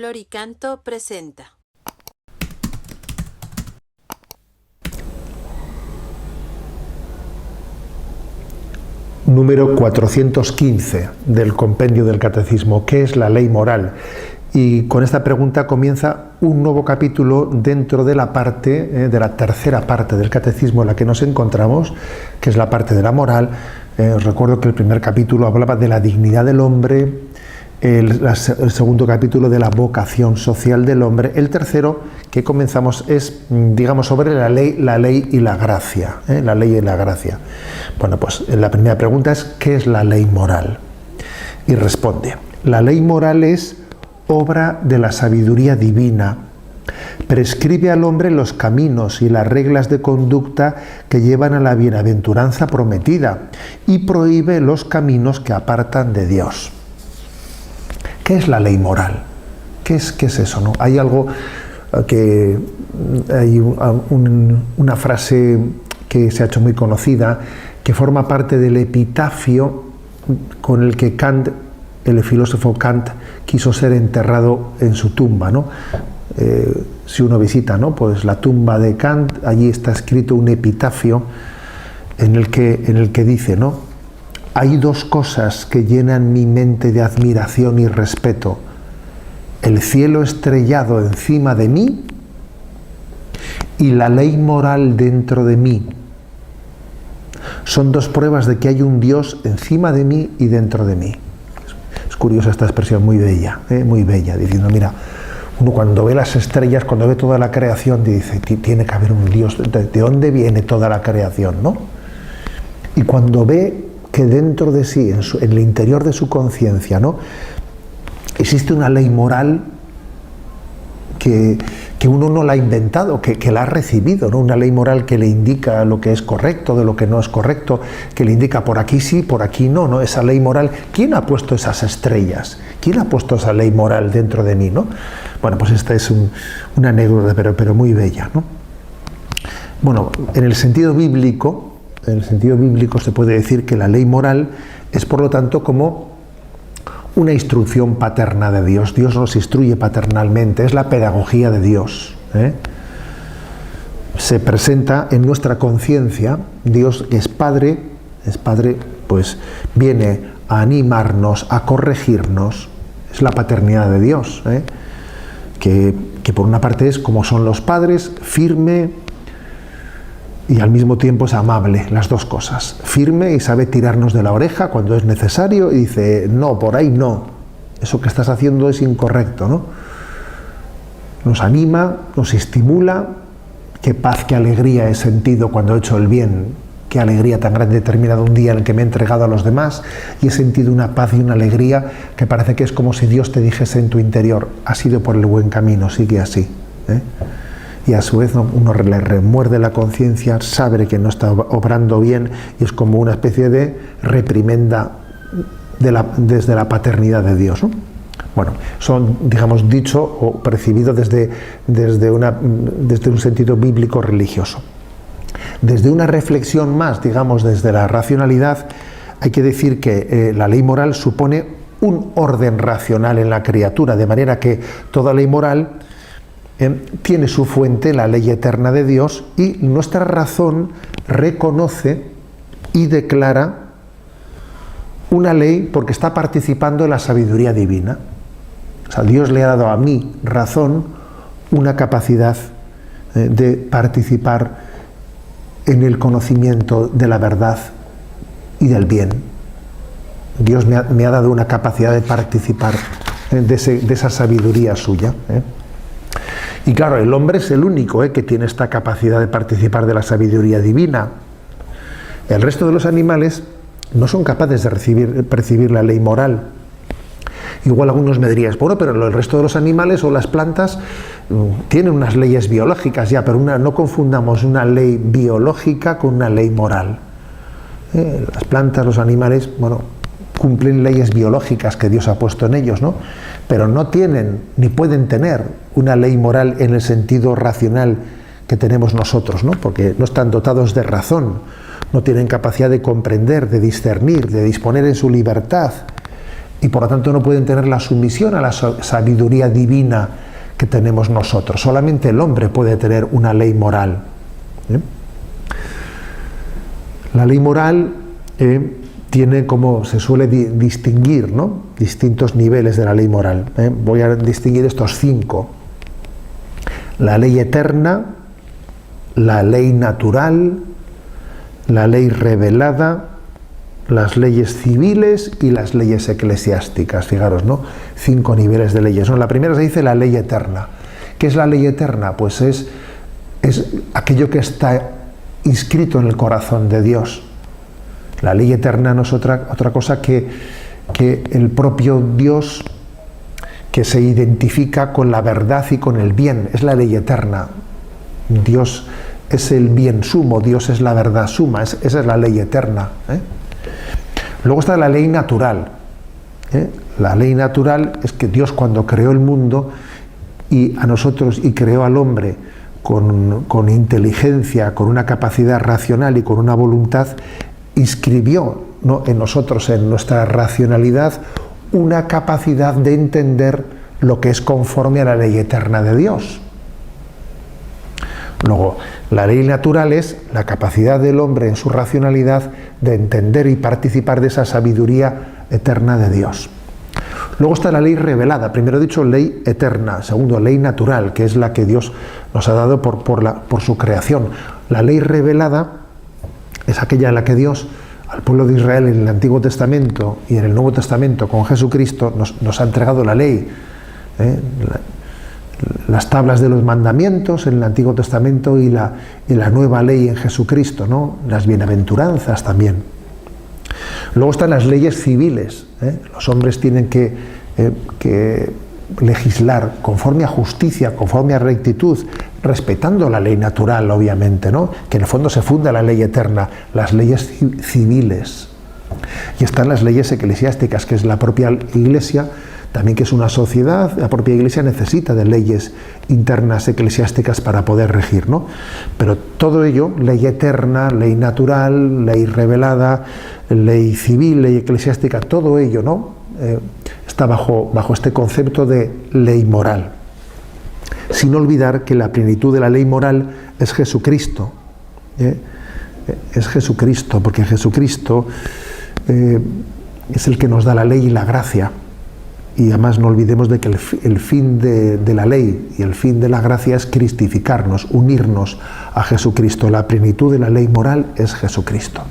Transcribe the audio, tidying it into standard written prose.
Flor y Canto presenta. Número 415 del compendio del Catecismo. ¿Qué es la ley moral? Y con esta pregunta comienza un nuevo capítulo dentro de la parte, de la tercera parte del Catecismo en la que nos encontramos, que es la parte de la moral. Os recuerdo que el primer capítulo hablaba de la dignidad del hombre, el segundo capítulo de la vocación social del hombre, el tercero que comenzamos es, digamos, sobre la ley y la gracia, la ley y la gracia. Bueno, pues la primera pregunta es ¿qué es la ley moral? Y responde, la ley moral es obra de la sabiduría divina, prescribe al hombre los caminos y las reglas de conducta que llevan a la bienaventuranza prometida y prohíbe los caminos que apartan de Dios. ¿Qué es la ley moral? ¿Qué es eso, no? Hay algo que hay una frase que se ha hecho muy conocida, que forma parte del epitafio con el que Kant, el filósofo Kant, quiso ser enterrado en su tumba, ¿no? Si uno visita, ¿no?, pues la tumba de Kant, allí está escrito un epitafio en el que dice, ¿no?, hay dos cosas que llenan mi mente de admiración y respeto: el cielo estrellado encima de mí y la ley moral dentro de mí. Son dos pruebas de que hay un Dios encima de mí y dentro de mí. Es curiosa esta expresión, muy bella, diciendo, mira, uno cuando ve las estrellas, cuando ve toda la creación, dice, tiene que haber un Dios. ¿De dónde viene toda la creación, no? Y cuando ve que dentro de sí, en el interior de su conciencia, ¿no?, existe una ley moral que uno no la ha inventado, que la ha recibido, ¿no?, una ley moral que le indica lo que es correcto, de lo que no es correcto, que le indica por aquí sí, por aquí no, ¿no? Esa ley moral, ¿quién ha puesto esas estrellas? ¿Quién ha puesto esa ley moral dentro de mí, no? Bueno, pues esta es una anécdota, pero muy bella, ¿no? Bueno, en el sentido bíblico se puede decir que la ley moral es, por lo tanto, como una instrucción paterna de Dios. Dios nos instruye paternalmente, es la pedagogía de Dios, Se presenta en nuestra conciencia. Dios es Padre, pues viene a animarnos, a corregirnos. Es la paternidad de Dios, que por una parte es como son los padres, firme, y al mismo tiempo es amable, las dos cosas. Firme y sabe tirarnos de la oreja cuando es necesario y dice, no, por ahí no, eso que estás haciendo es incorrecto, ¿no? Nos anima, nos estimula. Qué paz, qué alegría he sentido cuando he hecho el bien, qué alegría tan grande he terminado un día en el que me he entregado a los demás y he sentido una paz y una alegría que parece que es como si Dios te dijese en tu interior, has ido por el buen camino, sigue así, Y a su vez uno le remuerde la conciencia, sabe que no está obrando bien y es como una especie de reprimenda desde la paternidad de Dios, ¿no? Bueno, son, digamos, dicho o percibido desde un sentido bíblico religioso. Desde una reflexión más, digamos, desde la racionalidad, hay que decir que la ley moral supone un orden racional en la criatura, de manera que toda ley moral tiene su fuente en la ley eterna de Dios y nuestra razón reconoce y declara una ley porque está participando en la sabiduría divina. O sea, Dios le ha dado a mi razón una capacidad de participar en el conocimiento de la verdad y del bien. Dios me ha dado una capacidad de participar de esa sabiduría suya. Y claro, el hombre es el único que tiene esta capacidad de participar de la sabiduría divina. El resto de los animales no son capaces de percibir la ley moral. Igual algunos me dirían, bueno, pero el resto de los animales o las plantas tienen unas leyes biológicas ya, pero no confundamos una ley biológica con una ley moral. Las plantas, los animales, bueno, cumplen leyes biológicas que Dios ha puesto en ellos, ¿no? Pero no tienen ni pueden tener una ley moral en el sentido racional que tenemos nosotros, ¿no? Porque no están dotados de razón, no tienen capacidad de comprender, de discernir, de disponer en su libertad y por lo tanto no pueden tener la sumisión a la sabiduría divina que tenemos nosotros. Solamente el hombre puede tener una ley moral. La ley moral tiene, como se suele distinguir, ¿no?, distintos niveles de la ley moral. Voy a distinguir estos 5. La ley eterna, la ley natural, la ley revelada, las leyes civiles y las leyes eclesiásticas. Fijaros, ¿no? 5 niveles de leyes, ¿no? La primera se dice la ley eterna. ¿Qué es la ley eterna? Pues es aquello que está inscrito en el corazón de Dios. La ley eterna no es otra cosa que el propio Dios, que se identifica con la verdad y con el bien. Es la ley eterna. Dios es el bien sumo, Dios es la verdad suma, esa es la ley eterna. Luego está la ley natural. La ley natural es que Dios, cuando creó el mundo y a nosotros, y creó al hombre con inteligencia, con una capacidad racional y con una voluntad, inscribió, ¿no?, en nosotros, en nuestra racionalidad, una capacidad de entender lo que es conforme a la ley eterna de Dios. Luego, la ley natural es la capacidad del hombre en su racionalidad de entender y participar de esa sabiduría eterna de Dios. Luego está la ley revelada. Primero he dicho ley eterna. Segundo, ley natural, que es la que Dios nos ha dado por su creación. La ley revelada es aquella en la que Dios al pueblo de Israel en el Antiguo Testamento y en el Nuevo Testamento con Jesucristo nos ha entregado la ley. Las tablas de los mandamientos en el Antiguo Testamento y la nueva ley en Jesucristo, ¿no? Las bienaventuranzas también. Luego están las leyes civiles. Los hombres tienen que legislar conforme a justicia, conforme a rectitud, respetando la ley natural, obviamente, ¿no?, que en el fondo se funda la ley eterna, las leyes civiles. Y están las leyes eclesiásticas, que es la propia Iglesia, también, que es una sociedad. La propia Iglesia necesita de leyes internas eclesiásticas para poder regir, ¿no? Pero todo ello, ley eterna, ley natural, ley revelada, ley civil, ley eclesiástica, todo ello, ¿no?, está bajo este concepto de ley moral. Sin olvidar que la plenitud de la ley moral es Jesucristo. Es Jesucristo, porque Jesucristo es el que nos da la ley y la gracia. Y además no olvidemos de que el fin de la ley y el fin de la gracia es cristificarnos, unirnos a Jesucristo. La plenitud de la ley moral es Jesucristo.